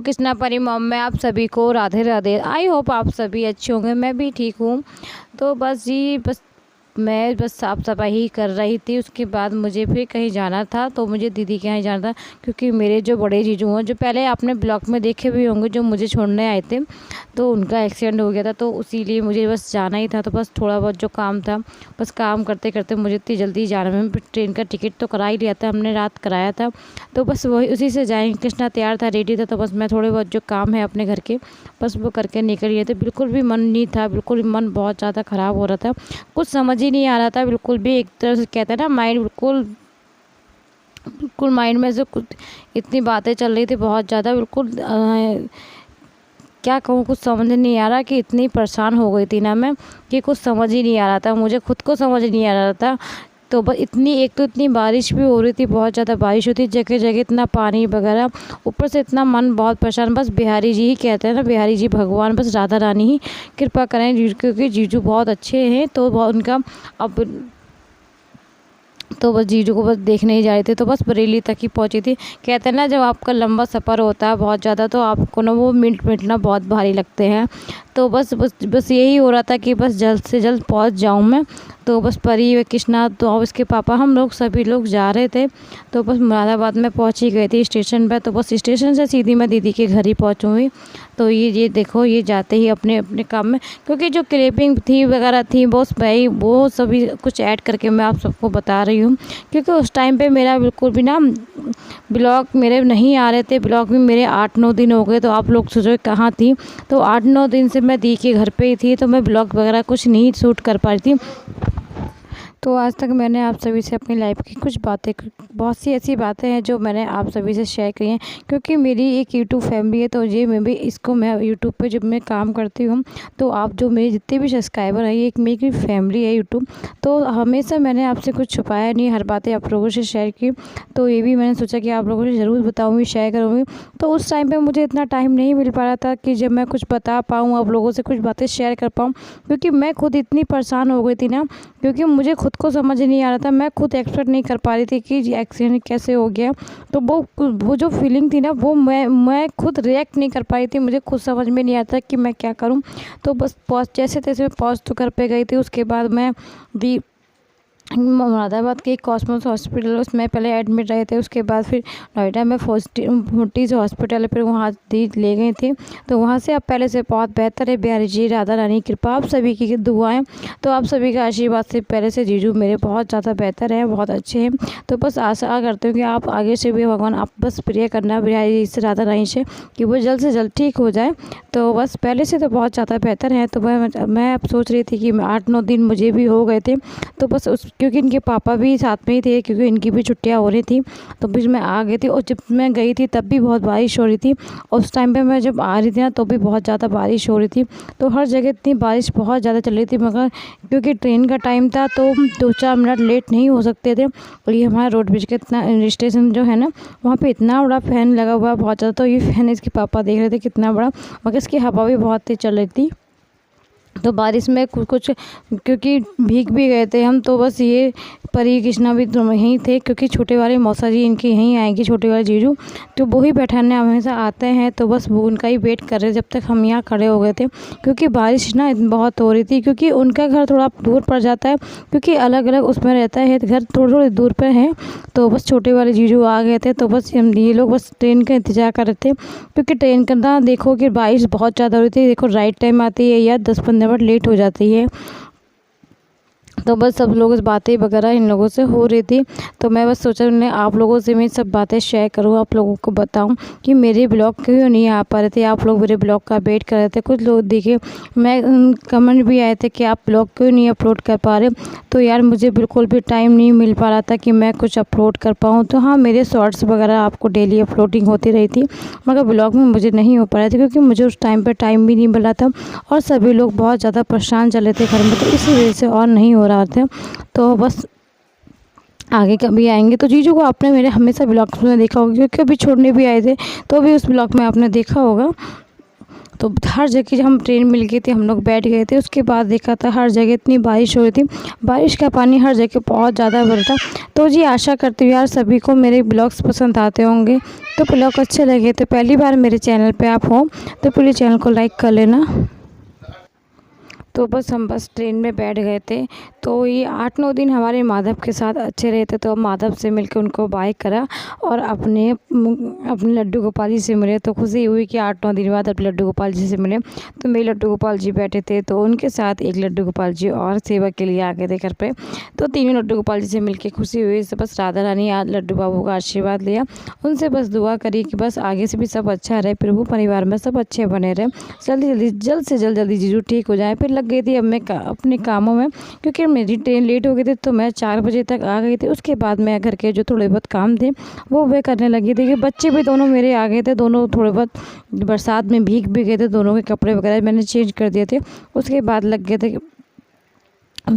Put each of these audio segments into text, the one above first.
कृष्णा परी मॉम में आप सभी को राधे राधे। आई होप आप सभी अच्छे होंगे, मैं भी ठीक हूँ। तो मैं बस साफ़ सफाई ही कर रही थी। उसके बाद मुझे फिर कहीं जाना था, तो मुझे दीदी के यहाँ जाना था, क्योंकि मेरे जो बड़े जीजू हैं, जो पहले आपने ब्लॉग में देखे भी होंगे, जो मुझे छोड़ने आए थे, तो उनका एक्सीडेंट हो गया था। तो इसीलिए मुझे बस जाना ही था। तो बस थोड़ा बहुत जो काम था, बस काम करते करते मुझे इतनी जल्दी जाना में, ट्रेन का टिकट तो करा ही लिया था हमने, रात कराया था। तो बस वही उसी से जाएंगे। कृष्णा तैयार था, रेडी था, तो बस मैं थोड़े बहुत जो काम है अपने घर के, बस वो करके निकल गए थे। बिल्कुल भी मन नहीं था, बिल्कुल मन बहुत ज़्यादा ख़राब हो रहा था, कुछ समझ ही नहीं आ रहा था बिल्कुल भी। एक तरह से कहते हैं ना, माइंड बिल्कुल बिल्कुल माइंड में से कुछ इतनी बातें चल रही थी बहुत ज़्यादा, बिल्कुल क्या कहूँ, कुछ समझ नहीं आ रहा कि इतनी परेशान हो गई थी ना मैं, कि कुछ समझ ही नहीं आ रहा था, मुझे खुद को समझ नहीं आ रहा था। तो बस इतनी बारिश भी हो रही थी, बहुत ज़्यादा बारिश होती, जगह जगह इतना पानी वगैरह, ऊपर से इतना मन बहुत परेशान। बस बिहारी जी ही कहते हैं ना, बिहारी जी भगवान, बस राधा रानी ही कृपा करें, क्योंकि जीजू बहुत अच्छे हैं। तो उनका अब तो बस जीजू को बस देखने ही जा रही थी। तो बस बरेली तक ही पहुंची थी। कहते हैं ना, जब आपका लंबा सफ़र होता है बहुत ज़्यादा, तो आपको ना वो मिनट मिनट बहुत भारी लगते हैं। तो बस यही हो रहा था कि बस जल्द से जल्द पहुंच जाऊं मैं। तो बस परी व कृष्णा तो और उसके पापा, हम लोग सभी लोग जा रहे थे। तो बस मुरादाबाद में पहुंच ही गई थी स्टेशन पर। तो बस स्टेशन से सीधी मैं दीदी के घर ही पहुंचूँगी। तो ये देखो, ये जाते ही अपने अपने काम में, क्योंकि जो क्लिपिंग थी वगैरह थी, बस भाई वो सभी कुछ ऐड करके मैं आप सबको बता रही हूँ। क्योंकि उस टाइम पे मेरा बिल्कुल भी ना ब्लॉग मेरे नहीं आ रहे थे। ब्लॉग भी मेरे 8-9 दिन हो गए। तो आप लोग सोचो कहाँ थी। तो 8-9 दिन से मैं दी के घर पे ही थी, तो मैं ब्लॉग वगैरह कुछ नहीं शूट कर पा रही थी। तो आज तक मैंने आप सभी से अपनी लाइफ की कुछ बातें, बहुत सी ऐसी बातें हैं जो मैंने आप सभी से शेयर की हैं, क्योंकि मेरी एक यूट्यूब फैमिली है। तो ये मैं यूट्यूब पे जब मैं काम करती हूँ, तो आप जो मेरे जितने भी सब्सक्राइबर हैं, ये एक मेरी फैमिली है यूट्यूब। तो हमेशा मैंने आपसे कुछ छुपाया नहीं, हर बातें आप लोगों से शेयर की। तो ये भी मैंने सोचा कि आप लोगों से ज़रूर बताऊँगी, शेयर करूँगी। तो उस टाइम पर मुझे इतना टाइम नहीं मिल पा रहा था कि जब मैं कुछ बता पाऊँ, आप लोगों से कुछ बातें शेयर कर पाऊँ, क्योंकि मैं खुद इतनी परेशान हो गई थी ना, क्योंकि मुझे खुद को समझ नहीं आ रहा था। मैं खुद एक्सपेक्ट नहीं कर पा रही थी कि एक्सीडेंट कैसे हो गया। तो वो जो फीलिंग थी ना, वो मैं खुद रिएक्ट नहीं कर पाई थी। मुझे खुद समझ में नहीं आता कि मैं क्या करूं। तो बस जैसे तैसे पहुंच तो घर पे गई थी। उसके बाद मैं दी मुरादाबाद के कॉस्मोस हॉस्पिटल, उसमें पहले एडमिट रहे थे। उसके बाद फिर नोएडा में फोर्टिस हॉस्पिटल, फिर वहाँ दी ले गए थे। तो वहाँ से अब पहले से बहुत बेहतर है। बिहारी जी, राधा रानी कृपा, आप सभी की दुआएं, तो आप सभी का आशीर्वाद से पहले से जीजू मेरे बहुत ज़्यादा बेहतर हैं, बहुत अच्छे हैं। तो बस आशा करते हो कि आप आगे से भी भगवान, आप बस प्रे करना बिहारी जी से, राधा रानी से, कि वो जल्द से जल्द ठीक हो जाए। तो बस पहले से तो बहुत ज़्यादा बेहतर है। तो मैं अब सोच रही थी कि 8-9 दिन मुझे भी हो गए थे। तो बस क्योंकि इनके पापा भी साथ में ही थे, क्योंकि इनकी भी छुट्टियां हो रही थी। तो फिर मैं आ गई थी। और जब मैं गई थी तब भी बहुत बारिश हो रही थी। और उस टाइम पे मैं जब आ रही थी ना, तो भी बहुत ज़्यादा बारिश हो रही थी। तो हर जगह इतनी बारिश बहुत ज़्यादा चल रही थी, मगर क्योंकि ट्रेन का टाइम था, तो 2-4 मिनट लेट नहीं हो सकते थे। और ये हमारा रोडब्रिज का इतना स्टेशन जो है ना, वहाँ पर इतना बड़ा फ़ैन लगा हुआ है बहुत ज़्यादा। तो ये फ़ैन इसके पापा देख रहे थे कितना बड़ा, मगर इसकी हवा भी बहुत तेज़ चल रही थी। तो बारिश में कुछ क्योंकि भीग भी गए थे हम। तो बस ये परी कृष्णा भी तो यहीं थे, क्योंकि छोटे वाले मौसा जी इनके यहीं आएंगे, छोटे वाले जीजू, तो वो ही बैठाने हमेशा आते हैं। तो बस वो उनका ही वेट कर रहे जब तक हम यहाँ खड़े हो गए थे, क्योंकि बारिश ना बहुत हो रही थी। क्योंकि उनका घर थोड़ा दूर पड़ जाता है, क्योंकि अलग अलग उसमें रहता है, घर थोड़ी थोड़ी दूर पर है। तो बस छोटे वाले जीजू आ गए थे। तो बस ये लोग बस ट्रेन का इंतजार कर रहे थे, क्योंकि ट्रेन का ना देखो कि बारिश बहुत ज़्यादा हो रही थी। देखो राइट टाइम आती है या 10-15 मिनट लेट हो जाती है। तो बस सब लोग इस बातें वगैरह इन लोगों से हो रही थी। तो मैं बस सोचा उन्हें आप लोगों से मैं सब बातें शेयर करूँ, आप लोगों को बताऊं कि मेरे ब्लॉग क्यों नहीं आ पा रहे थे। आप लोग मेरे ब्लॉग का वेट कर रहे थे। कुछ लोग देखिए, मैं कमेंट भी आए थे कि आप ब्लॉग क्यों नहीं अपलोड कर पा रहे। तो यार मुझे बिल्कुल भी टाइम नहीं मिल पा रहा था कि मैं कुछ अपलोड कर पाऊँ। तो हाँ, मेरे शॉर्ट्स वगैरह आपको डेली अपलोडिंग होती रही थी, मगर ब्लॉग में मुझे नहीं हो पा रहा था, क्योंकि मुझे उस टाइम पर टाइम भी नहीं मिला था। और सभी लोग बहुत ज़्यादा परेशान चले थे घर में, तो इसी वजह से और नहीं हो रहा था। तो बस आगे कभी आएंगे। तो जीजू को आपने मेरे हमेशा ब्लॉग्स में देखा होगा, क्योंकि अभी छोड़ने भी आए थे, तो भी उस ब्लॉग में आपने देखा होगा। तो हर जगह जब हम ट्रेन मिल गई थी हम लोग बैठ गए थे। उसके बाद देखा था हर जगह इतनी बारिश हो रही थी, बारिश का पानी हर जगह बहुत ज़्यादा भरा था। तो जी आशा करती हूँ यार सभी को मेरे ब्लॉग्स पसंद आते होंगे। तो ब्लॉग अच्छे लगे तो पहली बार मेरे चैनल पे आप हो तो प्लीज़ चैनल को लाइक कर लेना। तो हम ट्रेन में बैठ गए थे। तो ये 8-9 दिन हमारे माधव के साथ अच्छे रहे थे। तो माधव से मिलकर उनको बाय करा और अपने लड्डू गोपाल जी से मिले। तो खुशी हुई कि 8-9 दिन बाद अब लड्डू गोपाल जी से मिले। तो मेरे लड्डू गोपाल जी बैठे थे, तो उनके साथ एक लड्डू गोपाल जी और सेवा के लिए आ गए थे घर पे। तो तीनों लड्डू गोपाल जी से मिलकर खुशी हुई। बस राधा रानी आज लड्डू बाबू का आशीर्वाद लिया, उनसे बस दुआ करी कि बस आगे से भी सब अच्छा रहे, प्रभु परिवार में सब अच्छे बने रहे, जल्द से जल्दी जीजू ठीक हो जाए। फिर लग गई थी अब मैं अपने कामों में, क्योंकि मेरी ट्रेन लेट हो गई थी। तो मैं 4 बजे तक आ गई थी। उसके बाद मैं घर के जो थोड़े बहुत काम थे वो वे करने लगी थी कि बच्चे भी दोनों मेरे आ गए थे। दोनों थोड़े बहुत बरसात में भीग भी गए थे, दोनों के कपड़े वगैरह मैंने चेंज कर दिए थे। उसके बाद लग गए थे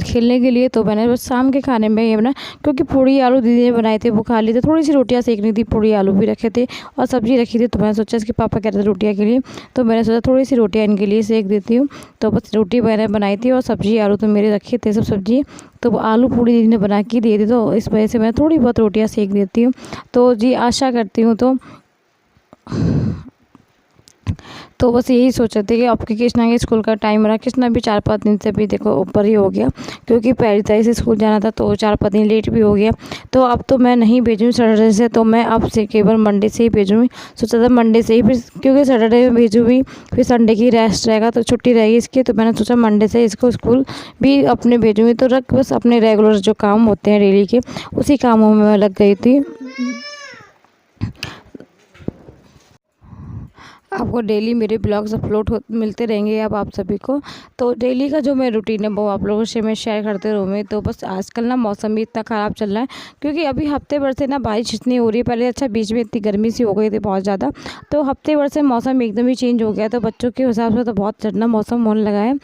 खेलने के लिए। तो मैंने बस शाम के खाने में ये बना, क्योंकि पूड़ी आलू दीदी ने बनाए थे वो खा लिए थे। थोड़ी सी रोटियां सेकनी थी, पूड़ी आलू भी रखे थे और सब्जी रखी थी। तो मैंने सोचा इसके पापा कह रहे थे रोटियां के लिए, तो मैंने सोचा थोड़ी सी रोटियां इनके लिए सेक देती हूँ। तो बस रोटी मैंने बनाई थी और सब्जी आलू तो मेरे रखे थे सब सब्जी। तो वो आलू पूड़ी दीदी ने बना के दिए थे, तो इस वजह से मैं थोड़ी बहुत रोटियाँ सेक देती हूँ। तो जी आशा करती हूँ तो बस यही सोच रहे थे कि आपके कृष्णा के स्कूल का टाइम रहा। कृष्णा भी 4-5 दिन से भी देखो ऊपर ही हो गया, क्योंकि पहली तारीख से स्कूल जाना था तो 4-5 दिन लेट भी हो गया। तो अब तो मैं नहीं भेजूँ सैटरडे से, तो मैं अब से केवल मंडे से ही भेजूँगी। सोचा था मंडे से ही, फिर क्योंकि सैटरडे में भेजूँगी फिर संडे की रेस्ट रहेगा तो छुट्टी रहेगी इसकी। तो मैंने सोचा मंडे से इसको स्कूल भी अपने भेजूँगी। तो रख बस अपने रेगुलर जो काम होते हैं डेली के उसी कामों में मैं लग गई थी। आपको डेली मेरे ब्लॉग्स अपलोड मिलते रहेंगे अब आप सभी को। तो डेली का जो मैं रूटीन है वो आप लोगों से मैं शेयर करते रहूँगी। तो बस आजकल ना मौसम भी इतना ख़राब चल रहा है, क्योंकि अभी हफ्ते भर से ना बारिश इतनी हो रही है। पहले अच्छा बीच में इतनी गर्मी सी हो गई थी बहुत ज़्यादा, तो हफ्ते भर से मौसम एकदम ही चेंज हो गया। तो बच्चों के हिसाब से तो बहुत ठंडा मौसम होने लगा है।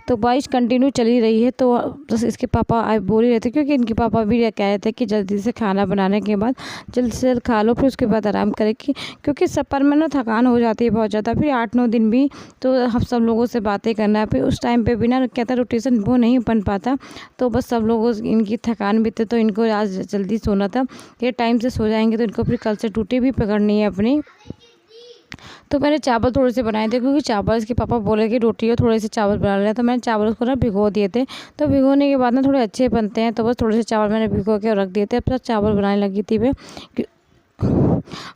तो बारिश कंटिन्यू चली रही है। तो बस इसके पापा आज बोल ही रहे थे, क्योंकि इनके पापा भी कह रहे थे कि जल्दी से खाना बनाने के बाद जल्द से जल्द खा लो, फिर उसके बाद आराम करें, क्योंकि सफ़र में ना थकान हो जाती है बहुत ज़्यादा। फिर 8-9 दिन भी तो हम सब लोगों से बातें करना है, फिर उस टाइम पे भी ना कहता रोटेशन वो नहीं बन पाता। तो बस सब लोगों इनकी थकान भी थी, तो इनको आज जल्दी सोना था। ये टाइम से सो जाएंगे तो इनको फिर कल से ड्यूटी भी पकड़नी है अपनी। तो मैंने चावल थोड़े से बनाए थे, क्योंकि चावल इसके पापा बोले कि रोटी और थोड़े से चावल बना लें। तो मैंने चावल को ना भिगो दिए थे। तो भिगोने के बाद ना थोड़े अच्छे बनते हैं। तो बस थोड़े से चावल मैंने भिगो के रख दिए थे। अब चावल बनाने लगी थी मैं।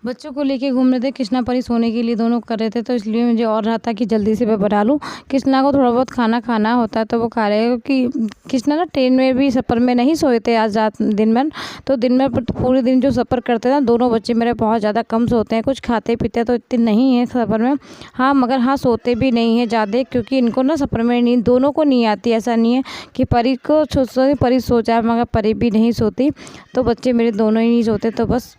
बच्चों को लेके घूम रहे थे, कृष्णा परी सोने के लिए दोनों कर रहे थे। तो इसलिए मुझे और रहा था कि जल्दी से मैं बना लूँ। कृष्णा को थोड़ा बहुत खाना होता है तो वो खा रहे, क्योंकि कृष्णा ना ट्रेन में भी सफ़र में नहीं सोए थे आज रात दिन में। तो दिन में पूरे दिन जो सफ़र करते हैं ना दोनों बच्चे मेरे बहुत ज़्यादा कम सोते हैं। कुछ खाते पीते तो इतने नहीं है सफ़र में, हाँ मगर हाँ सोते भी नहीं है ज़्यादा, क्योंकि इनको ना सफ़र में नींद दोनों को नहीं आती। ऐसा नहीं है कि परी को परी सो जाए, मगर परी भी नहीं सोती। तो बच्चे मेरे दोनों ही नहीं सोते। तो बस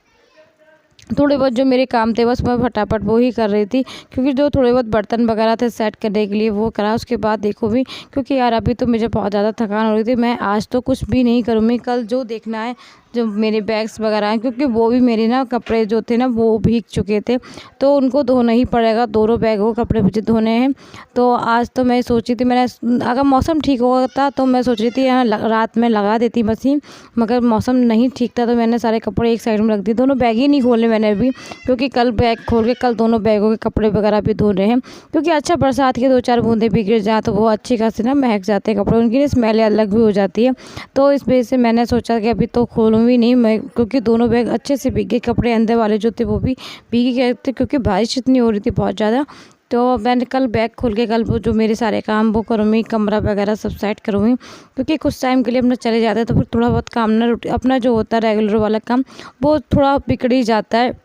थोड़े बहुत जो मेरे काम थे बस मैं फटाफट वो ही कर रही थी, क्योंकि जो थोड़े बहुत बर्तन वगैरह थे सेट करने के लिए वो करा। उसके बाद देखो भी, क्योंकि यार अभी तो मुझे बहुत ज़्यादा थकान हो रही थी। मैं आज तो कुछ भी नहीं करूँगी, कल जो देखना है जो मेरे बैग्स वगैरह हैं, क्योंकि वो भी मेरे ना कपड़े जो थे ना वो भीग चुके थे, तो उनको धोना ही पड़ेगा। दोनों बैगों कपड़े मुझे धोने हैं। तो आज तो मैं सोची थी, मैंने अगर मौसम ठीक होता तो मैं सोच रही थी रात में लगा देती मशीन, मगर मौसम नहीं ठीक था। तो मैंने सारे कपड़े एक साइड में रख दिए। दोनों बैग ही नहीं खोले मैंने अभी, क्योंकि कल बैग खोल के कल दोनों बैगों के कपड़े वगैरह भी धो रहे हैं। क्योंकि अच्छा बरसात के 2-4 बूंदे भी गिर जाए तो वो अच्छी खासी ना महक जाते हैं कपड़े, उनकी स्मेल अलग भी हो जाती है। तो इस वजह से मैंने सोचा कि अभी तो खोलूँ भी नहीं मैं, क्योंकि दोनों बैग अच्छे से भीगे, कपड़े अंदर वाले जो थे वो भी भीगे गए थे, क्योंकि बारिश इतनी हो रही थी बहुत ज़्यादा। तो मैंने कल बैग खोल के कल वो जो मेरे सारे काम वो करूँगी, कमरा वगैरह सब सेट करूँगी, क्योंकि कुछ टाइम के लिए अपना चले जाते हैं तो फिर थोड़ा बहुत काम ना अपना जो होता है रेगुलर वाला काम वो थोड़ा बिगड़ ही जाता है।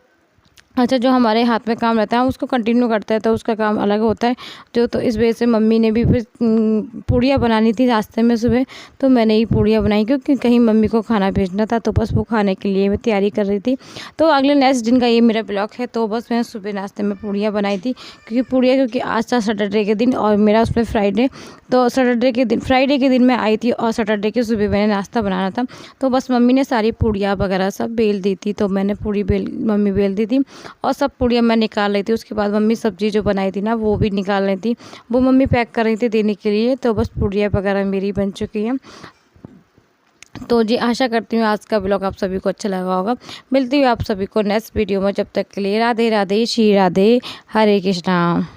अच्छा जो हमारे हाथ में काम रहता है उसको कंटिन्यू करते हैं तो उसका काम अलग होता है जो। तो इस वजह से मम्मी ने भी फिर पूड़ियाँ बनानी थी रास्ते में सुबह, तो मैंने ही पूड़ियाँ बनाई, क्योंकि कहीं मम्मी को खाना भेजना था। तो बस वो खाने के लिए मैं तैयारी कर रही थी। तो अगले नेक्स्ट दिन का ये मेरा ब्लॉग है। तो बस मैं सुबह नाश्ते में पूड़ियाँ बनाई थी, क्योंकि आज था सैटरडे के दिन और मेरा उसमें फ्राइडे, तो फ्राइडे के दिन मैं आई थी और सैटरडे के सुबह मैंने नाश्ता बनाना था। तो बस मम्मी ने सारी पूड़ियाँ वगैरह सब बेल दी थी, तो मैंने मम्मी बेल दी थी। और सब पूड़ियाँ मैं निकाल रही थी। उसके बाद मम्मी सब्ज़ी जो बनाई थी ना वो भी निकाल रही थी, वो मम्मी पैक कर रही थी देने के लिए। तो बस पूड़ियाँ वगैरह मेरी बन चुकी हैं। तो जी आशा करती हूँ आज का ब्लॉग आप सभी को अच्छा लगा होगा। मिलती हूँ आप सभी को नेक्स्ट वीडियो में, जब तक के लिए राधे राधे, श्री राधे, हरे कृष्णा।